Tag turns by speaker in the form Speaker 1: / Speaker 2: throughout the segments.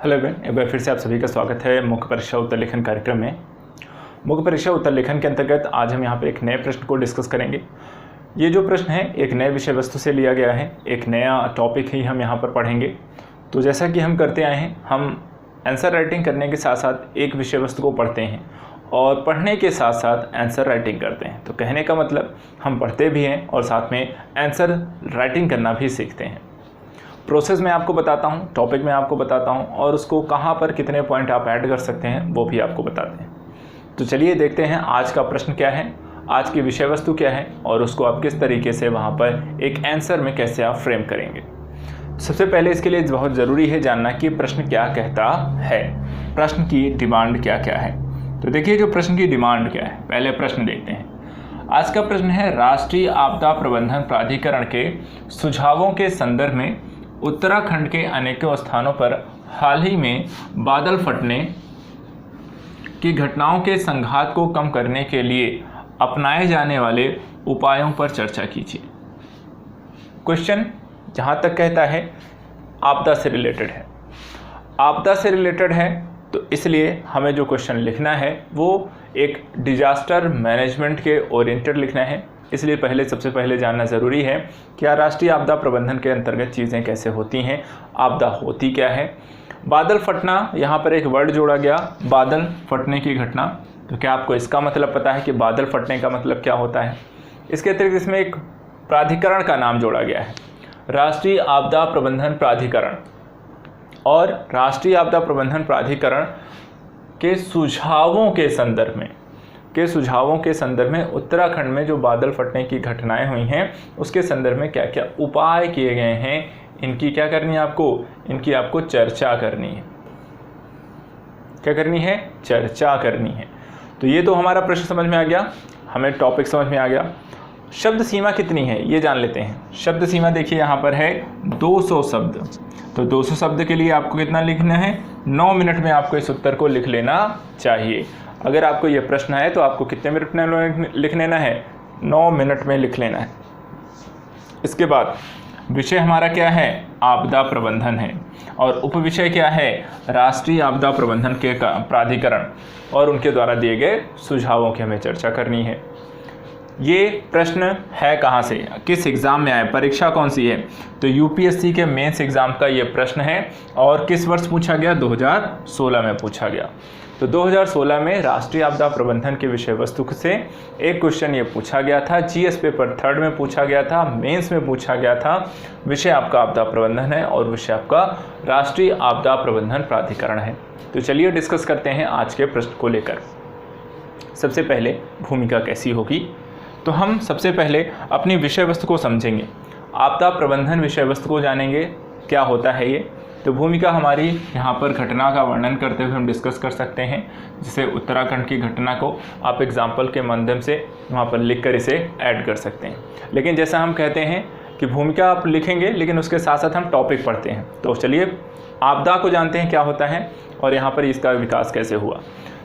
Speaker 1: Hello everyone, एक बार फिर से आप सभी का स्वागत है मुख्य परीक्षा उत्तर लेखन कार्यक्रम में। मुख्य परीक्षा उत्तर लेखन के अंतर्गत आज हम यहाँ पर एक नए प्रश्न को डिस्कस करेंगे। ये जो प्रश्न है एक नए विषय वस्तु से लिया गया है, एक नया टॉपिक ही हम यहाँ पर पढ़ेंगे। तो जैसा कि हम करते आए हैं, हम आंसर राइटिंग करने के साथ साथ एक विषय वस्तु को पढ़ते हैं और पढ़ने के साथ साथ आंसर राइटिंग करते हैं। तो कहने का मतलब हम पढ़ते भी हैं और साथ में आंसर राइटिंग करना भी सीखते हैं। प्रोसेस मैं आपको बताता हूँ, टॉपिक मैं आपको बताता हूँ और उसको कहाँ पर कितने पॉइंट आप ऐड कर सकते हैं वो भी आपको बताते हैं। तो चलिए देखते हैं आज का प्रश्न क्या है, आज की विषय वस्तु क्या है और उसको आप किस तरीके से वहाँ पर एक आंसर में कैसे आप फ्रेम करेंगे। सबसे पहले इसके लिए बहुत ज़रूरी है जानना कि प्रश्न क्या कहता है, प्रश्न की डिमांड क्या क्या है। तो देखिए जो प्रश्न की डिमांड क्या है, पहले प्रश्न देखते हैं। आज का प्रश्न है, राष्ट्रीय आपदा प्रबंधन प्राधिकरण के सुझावों के संदर्भ में उत्तराखंड के अनेकों स्थानों पर हाल ही में बादल फटने की घटनाओं के संघात को कम करने के लिए अपनाए जाने वाले उपायों पर चर्चा कीजिए। क्वेश्चन जहाँ तक कहता है आपदा से रिलेटेड है, आपदा से रिलेटेड है तो इसलिए हमें जो क्वेश्चन लिखना है वो एक डिजास्टर मैनेजमेंट के ओरिएंटेड लिखना है। इसलिए सबसे पहले जानना ज़रूरी है कि राष्ट्रीय आपदा प्रबंधन के अंतर्गत चीज़ें कैसे होती हैं, आपदा होती क्या है। बादल फटना, यहाँ पर एक वर्ड जोड़ा गया, बादल फटने की घटना। तो क्या आपको इसका मतलब पता है कि बादल फटने का मतलब क्या होता है? इसके अतिरिक्त इसमें एक प्राधिकरण का नाम जोड़ा गया है, राष्ट्रीय आपदा प्रबंधन प्राधिकरण। और राष्ट्रीय आपदा प्रबंधन प्राधिकरण के सुझावों के संदर्भ में उत्तराखंड में जो बादल फटने की घटनाएं हुई हैं उसके संदर्भ में क्या क्या उपाय किए गए हैं, इनकी क्या करनी है आपको, इनकी आपको चर्चा करनी है। क्या करनी है? चर्चा करनी है। तो ये तो हमारा प्रश्न समझ में आ गया, हमें टॉपिक समझ में आ गया। शब्द सीमा कितनी है ये जान लेते हैं। शब्द सीमा देखिए यहाँ पर है 200 शब्द। तो 200 शब्द के लिए आपको कितना लिखना है? 9 मिनट में आपको इस उत्तर को लिख लेना चाहिए। अगर आपको ये प्रश्न है तो आपको कितने मिनट में लिख लेना है? 9 मिनट में लिख लेना है। इसके बाद विषय हमारा क्या है? आपदा प्रबंधन है और उपविषय क्या है? राष्ट्रीय आपदा प्रबंधन के प्राधिकरण और उनके द्वारा दिए गए सुझावों की हमें चर्चा करनी है। ये प्रश्न है कहाँ से, किस एग्ज़ाम में आए, परीक्षा कौन सी है? तो यूपीएससी के मेंस एग्ज़ाम का ये प्रश्न है और किस वर्ष पूछा गया? 2016 में पूछा गया। तो 2016 में राष्ट्रीय आपदा प्रबंधन के विषय वस्तु से एक क्वेश्चन ये पूछा गया था, जीएस पेपर 3 में पूछा गया था, मेंस में पूछा गया था। विषय आपका आपदा प्रबंधन है और विषय आपका राष्ट्रीय आपदा प्रबंधन प्राधिकरण है। तो चलिए डिस्कस करते हैं आज के प्रश्न को लेकर। सबसे पहले भूमिका कैसी होगी, तो हम सबसे पहले अपनी विषय वस्तु को समझेंगे, आपदा प्रबंधन विषय वस्तु को जानेंगे क्या होता है ये। तो भूमिका हमारी यहाँ पर घटना का वर्णन करते हुए हम डिस्कस कर सकते हैं, जिसे उत्तराखंड की घटना को आप एग्जाम्पल के माध्यम से वहाँ पर लिखकर इसे ऐड कर सकते हैं। लेकिन जैसा हम कहते हैं कि भूमिका आप लिखेंगे लेकिन उसके साथ साथ हम टॉपिक पढ़ते हैं। तो चलिए आपदा को जानते हैं क्या होता है और यहाँ पर इसका विकास कैसे हुआ।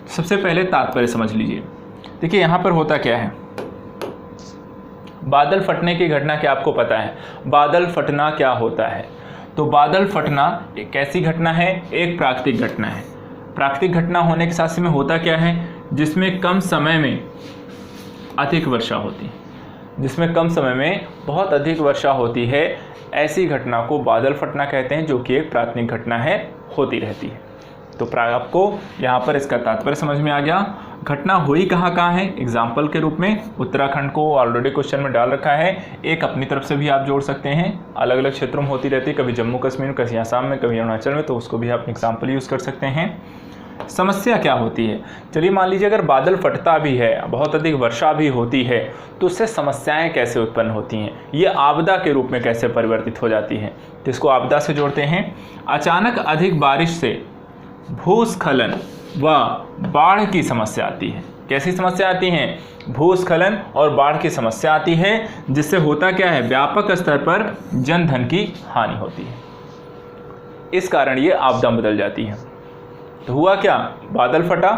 Speaker 1: सबसे पहले तात्पर्य समझ लीजिए। देखिए यहाँ पर होता क्या है, बादल फटने की घटना क्या आपको पता है? बादल फटना क्या होता है? तो बादल फटना एक ऐसी घटना है, एक प्राकृतिक घटना है। प्राकृतिक घटना होने के साथ में होता क्या है, जिसमें कम समय में अधिक वर्षा होती है, जिसमें कम समय में बहुत अधिक वर्षा होती है, ऐसी घटना को बादल फटना कहते हैं, जो कि एक प्राकृतिक घटना है, होती रहती है। तो आपको यहाँ पर इसका तात्पर्य समझ में आ गया। घटना हुई कहाँ है? एग्जाम्पल के रूप में उत्तराखंड को ऑलरेडी क्वेश्चन में डाल रखा है। एक अपनी तरफ से भी आप जोड़ सकते हैं, अलग अलग क्षेत्रों में होती रहती है, कभी जम्मू कश्मीर, कभी आसाम में, कभी अरुणाचल में, तो उसको भी आप एग्जाम्पल यूज़ कर सकते हैं। समस्या क्या होती है? चलिए मान लीजिए अगर बादल फटता भी है, बहुत अधिक वर्षा भी होती है, तो उससे समस्याएं कैसे उत्पन्न होती हैं, ये आपदा के रूप में कैसे परिवर्तित हो जाती हैं। तो इसको आपदा से जोड़ते हैं। अचानक अधिक बारिश से भूस्खलन व बाढ़ की समस्या आती है। कैसी समस्या आती है? भूस्खलन और बाढ़ की समस्या आती है, जिससे होता क्या है, व्यापक स्तर पर जन धन की हानि होती है। इस कारण ये आपदा बदल जाती है। तो हुआ क्या, बादल फटा,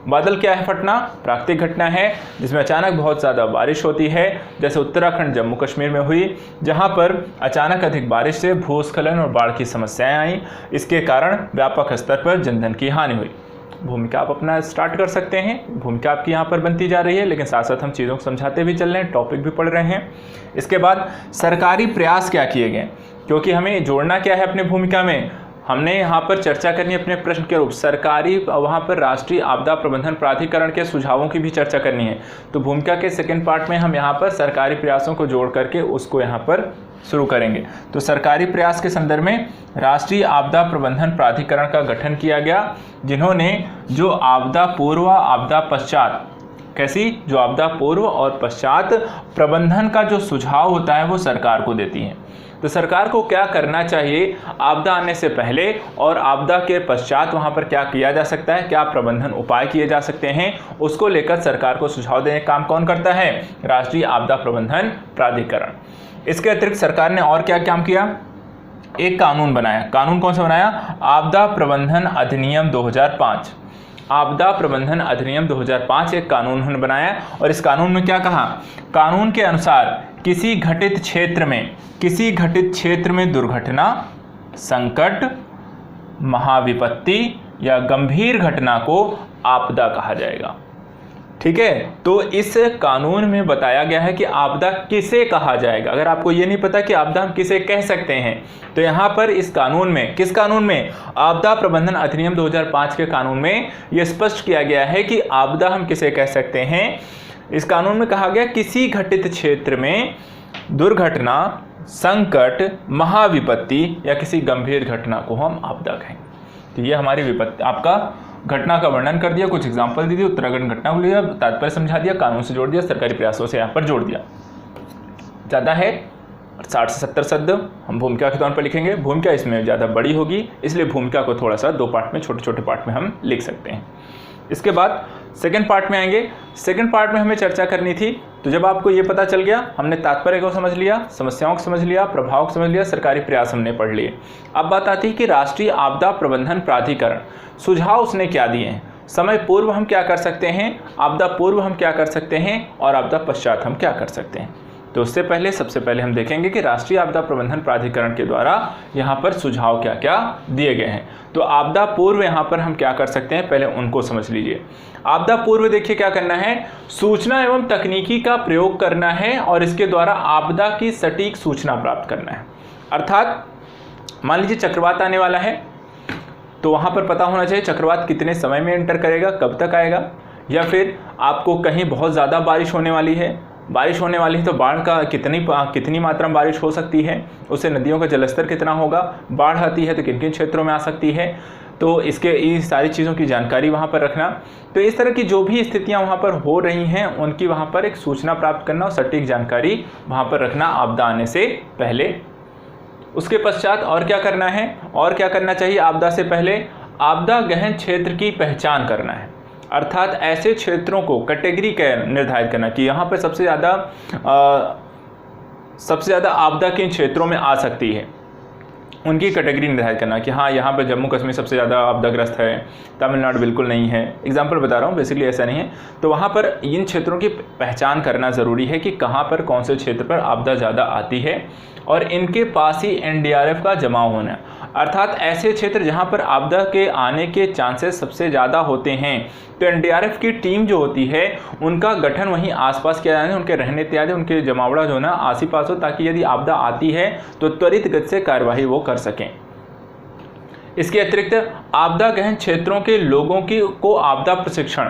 Speaker 1: बादल क्या है फटना? प्राकृतिक घटना है जिसमें अचानक बहुत ज़्यादा बारिश होती है, जैसे उत्तराखंड जम्मू कश्मीर में हुई, जहां पर अचानक अधिक बारिश से भूस्खलन और बाढ़ की समस्याएं आई। इसके कारण व्यापक स्तर पर जनधन की हानि हुई। भूमिका आप अपना स्टार्ट कर सकते हैं, भूमिका आपकी यहाँ पर बनती जा रही है, लेकिन साथ साथ हम चीज़ों को समझाते भी चल रहे हैं, टॉपिक भी पढ़ रहे हैं। इसके बाद सरकारी प्रयास क्या किए गए, क्योंकि हमें जोड़ना क्या है अपनी भूमिका में, हमने यहाँ पर चर्चा करनी है अपने प्रश्न के रूप सरकारी, वहाँ पर राष्ट्रीय आपदा प्रबंधन प्राधिकरण के सुझावों की भी चर्चा करनी है। तो भूमिका के सेकंड पार्ट में हम यहाँ पर सरकारी प्रयासों को जोड़ करके उसको यहाँ पर शुरू करेंगे। तो सरकारी प्रयास के संदर्भ में राष्ट्रीय आपदा प्रबंधन प्राधिकरण का गठन किया गया, जिन्होंने जो आपदा पूर्व आपदा पश्चात, कैसी, जो आपदा पूर्व और पश्चात प्रबंधन का जो सुझाव होता है वो सरकार को देती है। तो सरकार को क्या करना चाहिए आपदा आने से पहले और आपदा के पश्चात, वहाँ पर क्या किया जा सकता है, क्या प्रबंधन उपाय किए जा सकते हैं, उसको लेकर सरकार को सुझाव देने का काम कौन करता है? राष्ट्रीय आपदा प्रबंधन प्राधिकरण। इसके अतिरिक्त सरकार ने और क्या काम किया? एक कानून बनाया। कानून कौन सा बनाया? आपदा प्रबंधन अधिनियम 2005। आपदा प्रबंधन अधिनियम 2005 एक कानून उन्होंने बनाया, और इस कानून में क्या कहा? कानून के अनुसार किसी घटित क्षेत्र में दुर्घटना, संकट, महाविपत्ति या गंभीर घटना को आपदा कहा जाएगा। ठीक है, तो इस कानून में बताया गया है कि आपदा किसे कहा जाएगा। अगर आपको ये नहीं पता कि आपदा हम किसे कह सकते हैं, तो यहाँ पर इस कानून में, किस कानून में? आपदा प्रबंधन अधिनियम 2005 के कानून में यह स्पष्ट किया गया है कि आपदा हम किसे कह सकते हैं। इस कानून में कहा गया किसी घटित क्षेत्र में दुर्घटना, संकट, महाविपत्ति या किसी गंभीर घटना को हम आपदा कहेंगे। तो ये हमारी विपत्ति, आपका घटना का वर्णन कर दिया, कुछ एग्जाम्पल दे दिए, उत्तराखंड घटना को लिया, तात्पर्य समझा दिया, कानून से जोड़ दिया, सरकारी प्रयासों से यहाँ पर जोड़ दिया। ज़्यादा है 60 से 70 शब्द हम भूमिका के तौर पर लिखेंगे। भूमिका इसमें ज़्यादा बड़ी होगी, इसलिए भूमिका को थोड़ा सा 2 पार्ट में, छोटे छोटे पार्ट में हम लिख सकते हैं। इसके बाद सेकंड पार्ट में आएंगे। सेकंड पार्ट में हमें चर्चा करनी थी, तो जब आपको ये पता चल गया, हमने तात्पर्य को समझ लिया, समस्याओं को समझ लिया, प्रभाव को समझ लिया, सरकारी प्रयास हमने पढ़ लिए, अब बात आती है कि राष्ट्रीय आपदा प्रबंधन प्राधिकरण, सुझाव उसने क्या दिए हैं, समय पूर्व हम क्या कर सकते हैं, आपदा पूर्व हम क्या कर सकते हैं, और आपदा पश्चात हम क्या कर सकते हैं। तो उससे पहले, सबसे पहले हम देखेंगे कि राष्ट्रीय आपदा प्रबंधन प्राधिकरण के द्वारा यहाँ पर सुझाव क्या क्या दिए गए हैं। तो आपदा पूर्व यहाँ पर हम क्या कर सकते हैं, पहले उनको समझ लीजिए। आपदा पूर्व देखिए क्या करना है, सूचना एवं तकनीकी का प्रयोग करना है और इसके द्वारा आपदा की सटीक सूचना प्राप्त करना है। अर्थात मान लीजिए चक्रवात आने वाला है, तो वहाँ पर पता होना चाहिए चक्रवात कितने समय में एंटर करेगा, कब तक आएगा, या फिर आपको कहीं बहुत ज़्यादा बारिश होने वाली है, तो बाढ़ का कितनी मात्रा में बारिश हो सकती है, उससे नदियों का जलस्तर कितना होगा, बाढ़ आती है तो किन किन क्षेत्रों में आ सकती है, तो इसके इस सारी चीज़ों की जानकारी वहाँ पर रखना। तो इस तरह की जो भी स्थितियाँ वहाँ पर हो रही हैं उनकी वहाँ पर एक सूचना प्राप्त करना और सटीक जानकारी वहाँ पर रखना आपदा आने से पहले। उसके पश्चात और क्या करना है, और क्या करना चाहिए आपदा से पहले, आपदा गहन क्षेत्र की पहचान करना है। अर्थात ऐसे क्षेत्रों को कैटेगरी निर्धारित करना कि यहाँ पर सबसे ज़्यादा आपदा किन क्षेत्रों में आ सकती है, उनकी कैटेगरी निर्धारित करना कि हाँ यहाँ पर जम्मू कश्मीर सबसे ज़्यादा आपदाग्रस्त है, तमिलनाडु बिल्कुल नहीं है, एग्जाम्पल बता रहा हूँ, बेसिकली ऐसा नहीं है। तो वहाँ पर इन क्षेत्रों की पहचान करना ज़रूरी है कि कहाँ पर कौन से क्षेत्र पर आपदा ज़्यादा आती है और इनके पास ही एनडीआरएफ का जमाव होना। अर्थात ऐसे क्षेत्र जहाँ पर आपदा के आने के चांसेस सबसे ज़्यादा होते हैं, तो एनडीआरएफ की टीम जो होती है उनका गठन वहीं आसपास किया जाए, उनके रहने इत्यादि, उनके जमावड़ा जो ना आस ही पास हो, ताकि यदि आपदा आती है तो त्वरित गति से कार्यवाही वो कर सकें। इसके अतिरिक्त आपदा गहन क्षेत्रों के लोगों को आपदा प्रशिक्षण,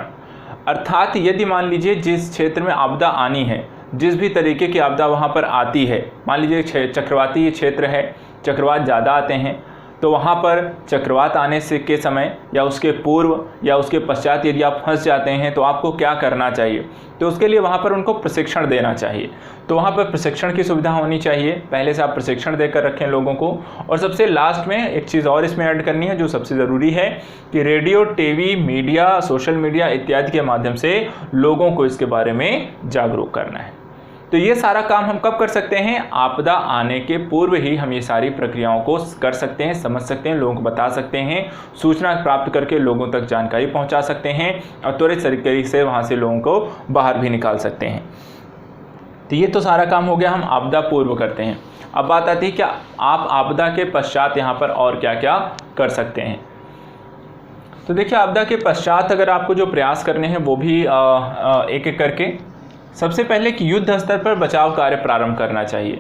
Speaker 1: अर्थात यदि मान लीजिए जिस क्षेत्र में आपदा आनी है, जिस भी तरीके की आपदा वहाँ पर आती है, मान लीजिए चक्रवाती क्षेत्र है, चक्रवात ज़्यादा आते हैं, तो वहाँ पर चक्रवात आने से के समय या उसके पूर्व या उसके पश्चात यदि आप फंस जाते हैं तो आपको क्या करना चाहिए, तो उसके लिए वहाँ पर उनको प्रशिक्षण देना चाहिए। तो वहाँ पर प्रशिक्षण की सुविधा होनी चाहिए, पहले से आप प्रशिक्षण देकर रखें लोगों को। और सबसे लास्ट में एक चीज़ और इसमें ऐड करनी है जो सबसे ज़रूरी है कि radio, TV, media, social media इत्यादि के माध्यम से लोगों को इसके बारे में जागरूक करना है। तो ये सारा काम हम कब कर सकते हैं? आपदा आने के पूर्व ही हम ये सारी प्रक्रियाओं को कर सकते हैं, समझ सकते हैं, लोगों को बता सकते हैं, सूचना प्राप्त करके लोगों तक जानकारी पहुंचा सकते हैं और त्वरित तरीके से वहाँ से लोगों को बाहर भी निकाल सकते हैं। तो ये तो सारा काम हो गया, हम आपदा पूर्व करते हैं। अब बात आती है क्या आप आपदा के पश्चात यहाँ पर और क्या क्या कर सकते हैं। तो देखिए, आपदा के पश्चात अगर आपको जो प्रयास करने हैं वो भी एक एक करके, सबसे पहले कि युद्ध स्तर पर बचाव कार्य प्रारंभ करना चाहिए।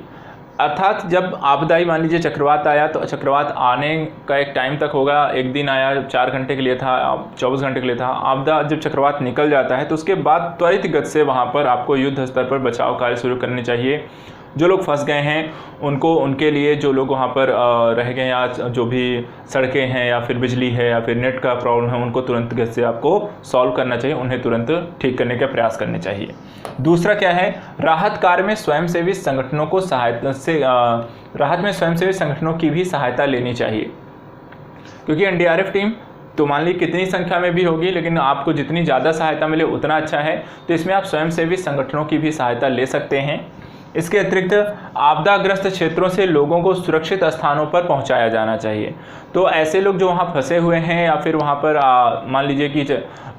Speaker 1: अर्थात जब आपदा, मान लीजिए चक्रवात आया, तो चक्रवात आने का एक टाइम तक होगा, एक दिन आया 4 घंटे के लिए था, 24 घंटे के लिए था। आपदा जब चक्रवात निकल जाता है तो उसके बाद त्वरित गति से वहाँ पर आपको युद्ध स्तर पर बचाव कार्य शुरू करने चाहिए। जो लोग फंस गए हैं उनको, उनके लिए जो लोग वहाँ पर रह गए या जो भी सड़कें हैं या फिर बिजली है या फिर नेट का प्रॉब्लम है, उनको तुरंत गति से आपको सॉल्व करना चाहिए, उन्हें तुरंत ठीक करने का प्रयास करने चाहिए। दूसरा क्या है, राहत कार्य में स्वयंसेवी संगठनों को सहायता से राहत में स्वयंसेवी संगठनों की भी सहायता लेनी चाहिए, क्योंकि एनडीआरएफ टीम तो मान ली कितनी संख्या में भी होगी, लेकिन आपको जितनी ज़्यादा सहायता मिले उतना अच्छा है। तो इसमें आप स्वयंसेवी संगठनों की भी सहायता ले सकते हैं। इसके अतिरिक्त आपदाग्रस्त क्षेत्रों से लोगों को सुरक्षित स्थानों पर पहुंचाया जाना चाहिए। तो ऐसे लोग जो वहां फंसे हुए हैं या फिर वहां पर मान लीजिए कि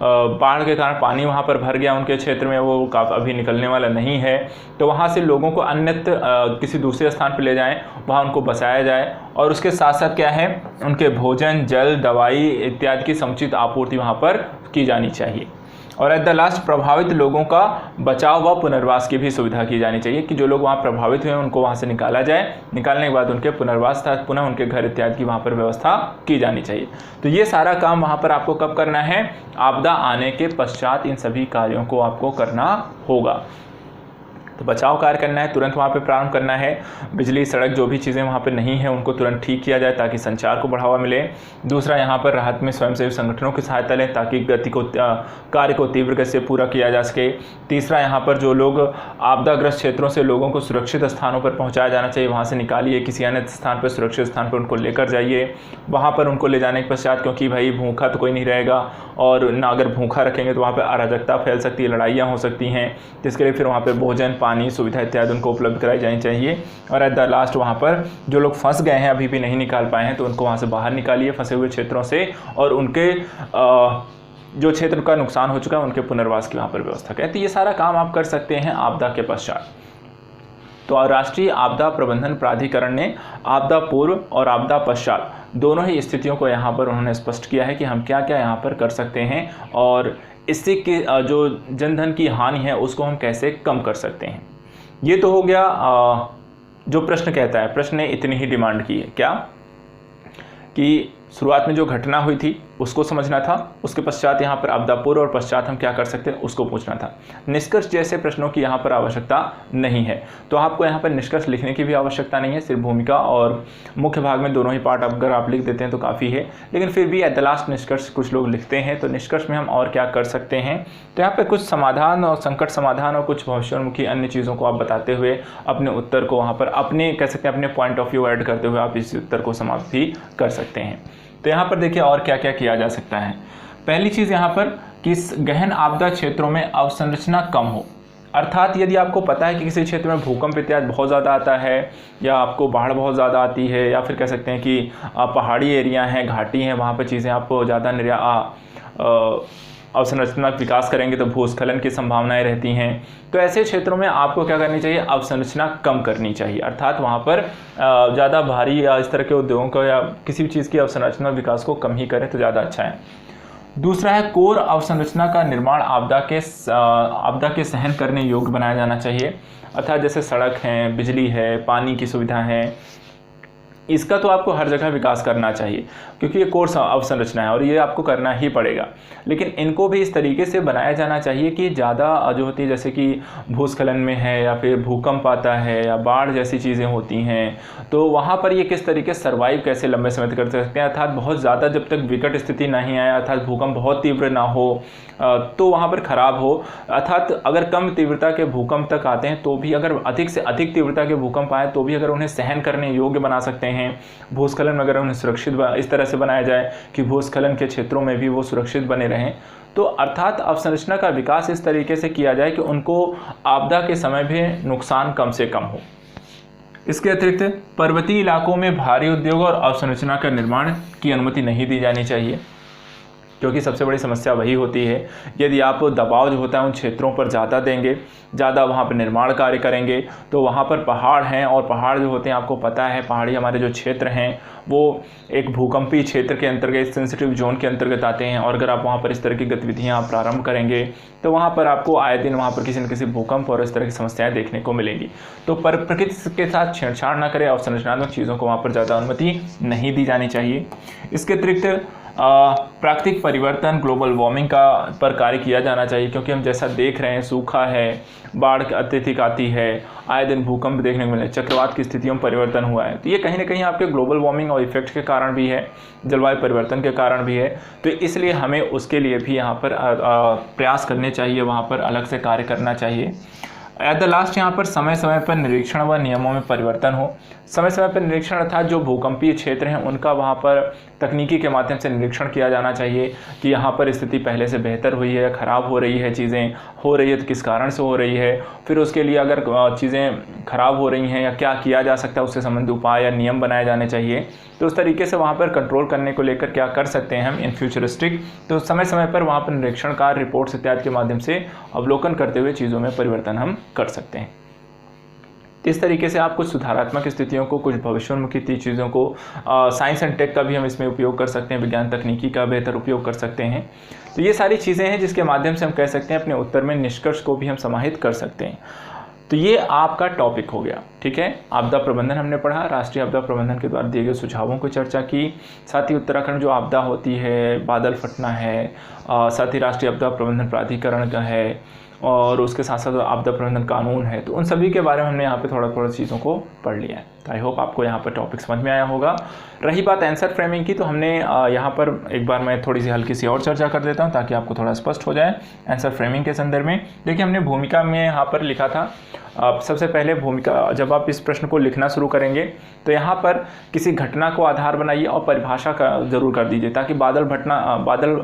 Speaker 1: बाढ़ के कारण पानी वहां पर भर गया उनके क्षेत्र में, वो अभी निकलने वाला नहीं है, तो वहां से लोगों को अन्यत्र किसी दूसरे स्थान पर ले जाएं, वहां उनको बसाया जाए और उसके साथ साथ क्या है, उनके भोजन, जल, दवाई इत्यादि की समुचित आपूर्ति वहां पर की जानी चाहिए। और एट द लास्ट प्रभावित लोगों का बचाव व पुनर्वास की भी सुविधा की जानी चाहिए कि जो लोग वहाँ प्रभावित हुए हैं उनको वहाँ से निकाला जाए, निकालने के बाद उनके पुनर्वास तथा पुनः उनके घर इत्यादि की वहाँ पर व्यवस्था की जानी चाहिए। तो ये सारा काम वहाँ पर आपको कब करना है? आपदा आने के पश्चात इन सभी कार्यों को आपको करना होगा। तो बचाव कार्य करना है, तुरंत वहाँ पे प्रारंभ करना है। बिजली, सड़क, जो भी चीज़ें वहाँ पे नहीं है उनको तुरंत ठीक किया जाए ताकि संचार को बढ़ावा मिले। दूसरा, यहाँ पर राहत में स्वयंसेवी संगठनों की सहायता लें ताकि कार्य को तीव्र गति से पूरा किया जा सके। तीसरा, यहाँ पर जो लोग आपदाग्रस्त क्षेत्रों से लोगों को सुरक्षित स्थानों पर पहुँचाया जाना चाहिए, वहाँ से निकालिए, किसी अन्य स्थान पर सुरक्षित स्थान पर उनको लेकर जाइए। वहाँ पर उनको ले जाने के पश्चात, क्योंकि भाई भूखा तो कोई नहीं रहेगा और ना अगर भूखा रखेंगे तो वहाँ पर अराजकता फैल सकती है, लड़ाइयाँ हो सकती हैं, जिसके लिए फिर वहाँ पर भोजन, पानी, सुविधा इत्यादि उनको उपलब्ध कराई जानी चाहिए। और एट द लास्ट वहाँ पर जो लोग फंस गए हैं, अभी भी नहीं निकाल पाए हैं, तो उनको वहाँ से बाहर निकालिए फंसे हुए क्षेत्रों से, और उनके जो क्षेत्र का नुकसान हो चुका है उनके पुनर्वास की वहाँ पर व्यवस्था करें। तो ये सारा काम आप कर सकते हैं आपदा के पश्चात। तो राष्ट्रीय आपदा प्रबंधन प्राधिकरण ने आपदा पूर्व और आपदा पश्चात दोनों ही स्थितियों को यहाँ पर उन्होंने स्पष्ट किया है कि हम क्या क्या यहाँ पर कर सकते हैं और इससे कि जो जनधन की हानि है उसको हम कैसे कम कर सकते हैं। ये तो हो गया जो प्रश्न कहता है। प्रश्न ने इतनी ही डिमांड की है क्या कि शुरुआत में जो घटना हुई थी उसको समझना था, उसके पश्चात यहाँ पर आपदा पूर्व और पश्चात हम क्या कर सकते हैं उसको पूछना था। निष्कर्ष जैसे प्रश्नों की यहाँ पर आवश्यकता नहीं है, तो आपको यहाँ पर निष्कर्ष लिखने की भी आवश्यकता नहीं है। सिर्फ भूमिका और मुख्य भाग में दोनों ही पार्ट अगर आप लिख देते हैं तो काफ़ी है, लेकिन फिर भी एट द लास्ट निष्कर्ष कुछ लोग लिखते हैं। तो निष्कर्ष में हम और क्या कर सकते हैं, तो यहाँ पर कुछ समाधान और संकट समाधान और कुछ भविष्योन्मुखी अन्य चीज़ों को आप बताते हुए अपने उत्तर को वहाँ पर अपने कह सकते हैं अपने पॉइंट ऑफ व्यू ऐड करते हुए आप इस उत्तर को समाप्त भी कर सकते हैं। तो यहाँ पर देखिए और क्या क्या किया जा सकता है। पहली चीज़ यहाँ पर कि गहन आपदा क्षेत्रों में अवसंरचना कम हो। अर्थात यदि आपको पता है कि किसी क्षेत्र में भूकंप इत्यादि बहुत ज़्यादा आता है या आपको बाढ़ बहुत ज़्यादा आती है या फिर कह सकते हैं कि पहाड़ी एरिया हैं, घाटी हैं, वहाँ पर चीज़ें आपको ज़्यादा अवसंरचनात्मक विकास करेंगे तो भूस्खलन की संभावनाएं रहती हैं। तो ऐसे क्षेत्रों में आपको क्या करनी चाहिए, अवसंरचना कम करनी चाहिए। अर्थात वहाँ पर ज़्यादा भारी या इस तरह के उद्योगों को या किसी भी चीज़ की अवसंरचना विकास को कम ही करें तो ज़्यादा अच्छा है। दूसरा है कोर अवसंरचना का निर्माण आपदा के सहन करने योग्य बनाया जाना चाहिए। अर्थात जैसे सड़क हैं, बिजली है, पानी की सुविधा है, इसका तो आपको हर जगह विकास करना चाहिए क्योंकि ये कोर अवसंरचना है और ये आपको करना ही पड़ेगा। लेकिन इनको भी इस तरीके से बनाया जाना चाहिए कि ज़्यादा जो होती है जैसे कि भूस्खलन में है या फिर भूकंप आता है या बाढ़ जैसी चीज़ें होती हैं तो वहाँ पर ये किस तरीके से सर्वाइव कैसे लंबे समय तक कर सकते हैं। अर्थात बहुत ज़्यादा जब तक विकट स्थिति नहीं आए, अर्थात भूकंप बहुत तीव्र ना हो तो वहाँ पर ख़राब हो। अर्थात अगर कम तीव्रता के भूकंप तक आते हैं तो भी, अगर अधिक से अधिक तीव्रता के भूकंप आए तो भी अगर उन्हें सहन करने योग्य बना सकते हैं हैं, भूस्खलन वगैरह उन्हें सुरक्षित इस तरह से बनाया जाए कि भूस्खलन के क्षेत्रों में भी वो सुरक्षित बने रहें। तो अर्थात अवसंरचना का विकास इस तरीके से किया जाए कि उनको आपदा के समय भी नुकसान कम से कम हो। इसके अतिरिक्त पर्वतीय इलाकों में भारी उद्योग और अवसंरचना का निर्माण की अनुमति नहीं दी जानी चाहिए, क्योंकि सबसे बड़ी समस्या वही होती है। यदि आप दबाव जो होता है उन क्षेत्रों पर ज़्यादा देंगे, ज़्यादा वहाँ पर निर्माण कार्य करेंगे, तो वहाँ पर पहाड़ हैं, और पहाड़ जो होते हैं आपको पता है, पहाड़ी हमारे जो क्षेत्र हैं वो एक भूकंपीय क्षेत्र के अंतर्गत, सेंसिटिव जोन के अंतर्गत आते हैं। और अगर आप वहाँ पर इस तरह की गतिविधियाँ आप प्रारंभ करेंगे तो वहाँ पर आपको आए दिन वहाँ पर किसी न किसी भूकंप और इस तरह की समस्याएं देखने को मिलेंगी। तो प्रकृति के साथ छेड़छाड़ ना करें, अवसंरचनात्मक चीज़ों को वहाँ पर ज़्यादा अनुमति नहीं दी जानी चाहिए। इसके अतिरिक्त प्राकृतिक परिवर्तन, ग्लोबल वार्मिंग का पर कार्य किया जाना चाहिए, क्योंकि हम जैसा देख रहे हैं, सूखा है, बाढ़ अत्यधिक आती है, आए दिन भूकंप देखने को मिले, चक्रवात की स्थितियों में परिवर्तन हुआ है। तो ये कहीं ना कहीं आपके ग्लोबल वार्मिंग और इफेक्ट के कारण भी है, जलवायु परिवर्तन के कारण भी है। तो इसलिए हमें उसके लिए भी यहाँ पर प्रयास करने चाहिए, वहाँ पर अलग से कार्य करना चाहिए। एट द लास्ट यहाँ पर समय समय पर निरीक्षण व नियमों में परिवर्तन हो। समय समय पर निरीक्षण अर्थात जो भूकंपीय क्षेत्र हैं उनका वहाँ पर तकनीकी के माध्यम से निरीक्षण किया जाना चाहिए कि यहाँ पर स्थिति पहले से बेहतर हुई है, ख़राब हो रही है, चीज़ें हो रही है तो किस कारण से हो रही है। फिर उसके लिए अगर चीज़ें ख़राब हो रही हैं या क्या किया जा सकता है, उससे संबंधित उपाय या नियम बनाए जाने चाहिए। तो उस तरीके से वहाँ पर कंट्रोल करने को लेकर क्या कर सकते हैं हम इन फ्यूचरिस्टिक, तो समय समय पर वहाँ पर निरीक्षण कार्य, रिपोर्ट्स इत्यादि के माध्यम से अवलोकन करते हुए चीज़ों में परिवर्तन हम कर सकते हैं। इस तरीके से आप कुछ सुधारात्मक स्थितियों को, कुछ भविष्योन्मुखी चीज़ों को, साइंस एंड टेक का भी हम इसमें उपयोग कर सकते हैं, विज्ञान तकनीकी का बेहतर उपयोग कर सकते हैं। तो ये सारी चीज़ें हैं जिसके माध्यम से हम कह सकते हैं अपने उत्तर में निष्कर्ष को भी हम समाहित कर सकते हैं। तो ये आपका टॉपिक हो गया, ठीक है। आपदा प्रबंधन हमने पढ़ा, राष्ट्रीय आपदा प्रबंधन के द्वारा दिए गए सुझावों की चर्चा की, साथ ही उत्तराखंड जो आपदा होती है, बादल फटना है, साथ ही राष्ट्रीय आपदा प्रबंधन प्राधिकरण का है, और उसके साथ साथ आपदा प्रबंधन कानून है। तो उन सभी के बारे में हमने यहाँ पे थोड़ा चीज़ों को पढ़ लिया है। तो आई होप आपको यहाँ पर टॉपिक समझ में आया होगा। रही बात आंसर फ्रेमिंग की, तो हमने यहाँ पर एक बार मैं थोड़ी सी हल्की सी और चर्चा कर देता हूँ ताकि आपको थोड़ा स्पष्ट हो जाए आंसर फ्रेमिंग के संदर्भ में। देखिए, हमने भूमिका में यहाँ पर लिखा था, सबसे पहले भूमिका, जब आप इस प्रश्न को लिखना शुरू करेंगे तो यहाँ पर किसी घटना को आधार बनाइए और परिभाषा का ज़रूर कर दीजिए, ताकि बादल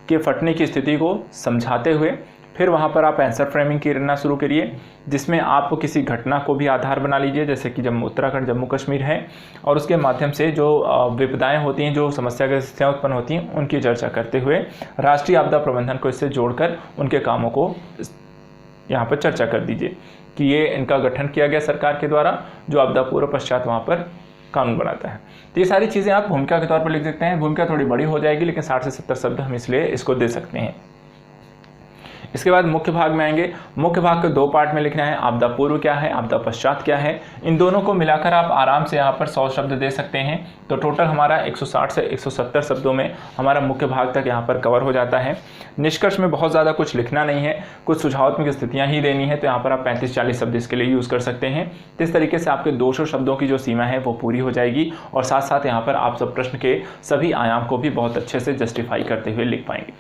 Speaker 1: के फटने की स्थिति को समझाते हुए फिर वहाँ पर आप आंसर फ्रेमिंग करना शुरू करिए, जिसमें आप किसी घटना को भी आधार बना लीजिए, जैसे कि उत्तराखंड जम्मू कश्मीर है, और उसके माध्यम से जो विपदाएं होती हैं, जो समस्या की स्थितियाँ उत्पन्न होती हैं, उनकी चर्चा करते हुए राष्ट्रीय आपदा प्रबंधन को इससे जोड़कर उनके कामों को यहाँ पर चर्चा कर दीजिए कि ये इनका गठन किया गया सरकार के द्वारा, जो आपदा पूर्व पश्चात वहाँ पर कानून बनाता है। तो ये सारी चीज़ें आप भूमिका के तौर पर लिख सकते हैं। भूमिका थोड़ी बड़ी हो जाएगी, लेकिन 60 से 70 शब्द हम इसलिए इसको दे सकते हैं। इसके बाद मुख्य भाग में आएंगे। मुख्य भाग को 2 पार्ट में लिखना है, आपदा पूर्व क्या है, आपदा पश्चात क्या है। इन दोनों को मिलाकर आप आराम से यहाँ पर 100 शब्द दे सकते हैं। तो टोटल हमारा 160 से 170 शब्दों में हमारा मुख्य भाग तक यहाँ पर कवर हो जाता है। निष्कर्ष में बहुत ज़्यादा कुछ लिखना नहीं है, कुछ सुझावात्मक स्थितियाँ ही देनी है, तो यहाँ पर आप 35-40 शब्द इसके लिए यूज़ कर सकते हैं। तो इस तरीके से आपके 200 शब्दों की जो सीमा है वो पूरी हो जाएगी, और साथ साथ यहाँ पर आप सब प्रश्न के सभी आयाम को भी बहुत अच्छे से जस्टिफाई करते हुए लिख पाएंगे।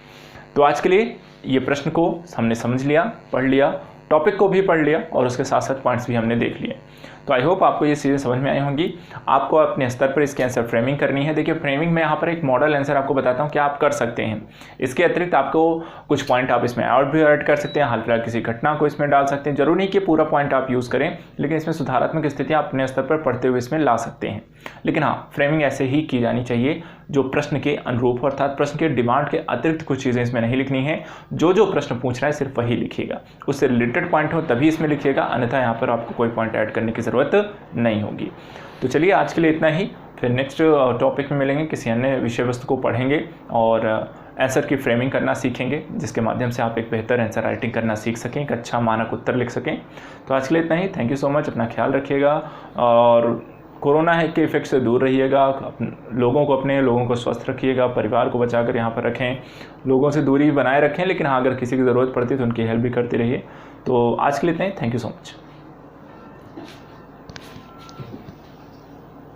Speaker 1: तो आज के लिए ये प्रश्न को हमने समझ लिया, पढ़ लिया, टॉपिक को भी पढ़ लिया, और उसके साथ साथ पॉइंट्स भी हमने देख लिए। तो आई होप आपको ये चीज़ें समझ में आई होंगी। आपको अपने स्तर पर इसके आंसर फ्रेमिंग करनी है। देखिए, फ्रेमिंग में यहाँ पर एक मॉडल आंसर आपको बताता हूँ क्या आप कर सकते हैं। इसके अतिरिक्त आपको कुछ पॉइंट आप इसमें और भी ऐड कर सकते हैं, हाल फिलहाल किसी घटना को इसमें डाल सकते हैं। जरूरी नहीं कि पूरा पॉइंट आप यूज़ करें, लेकिन इसमें सुधारात्मक स्थितियाँ अपने स्तर पर पढ़ते हुए इसमें ला सकते हैं। लेकिन हाँ, फ्रेमिंग ऐसे ही की जानी चाहिए जो प्रश्न के अनुरूप, अर्थात प्रश्न के डिमांड के अतिरिक्त कुछ चीज़ें इसमें नहीं लिखनी है। जो प्रश्न पूछ रहा है सिर्फ वही लिखिएगा, उससे रिलेटेड पॉइंट हो तभी इसमें लिखिएगा, अन्यथा यहाँ पर आपको कोई पॉइंट ऐड करने की ज़रूरत नहीं होगी। तो चलिए, आज के लिए इतना ही। फिर नेक्स्ट टॉपिक में मिलेंगे, किसी अन्य विषय वस्तु को पढ़ेंगे और आंसर की फ्रेमिंग करना सीखेंगे, जिसके माध्यम से आप एक बेहतर आंसर राइटिंग करना सीख सकें, एक अच्छा मानक उत्तर लिख सकें। तो आज के लिए इतना ही। Thank you so much. अपना ख्याल रखिएगा और कोरोना के इफेक्ट से दूर रहिएगा। अपने लोगों को स्वस्थ रखिएगा, परिवार को बचाकर यहाँ पर रखें, लोगों से दूरी बनाए रखें, लेकिन हाँ, अगर किसी की ज़रूरत पड़ती है तो उनकी हेल्प भी करते रहिए। तो आज के लिए इतना ही। Thank you so much.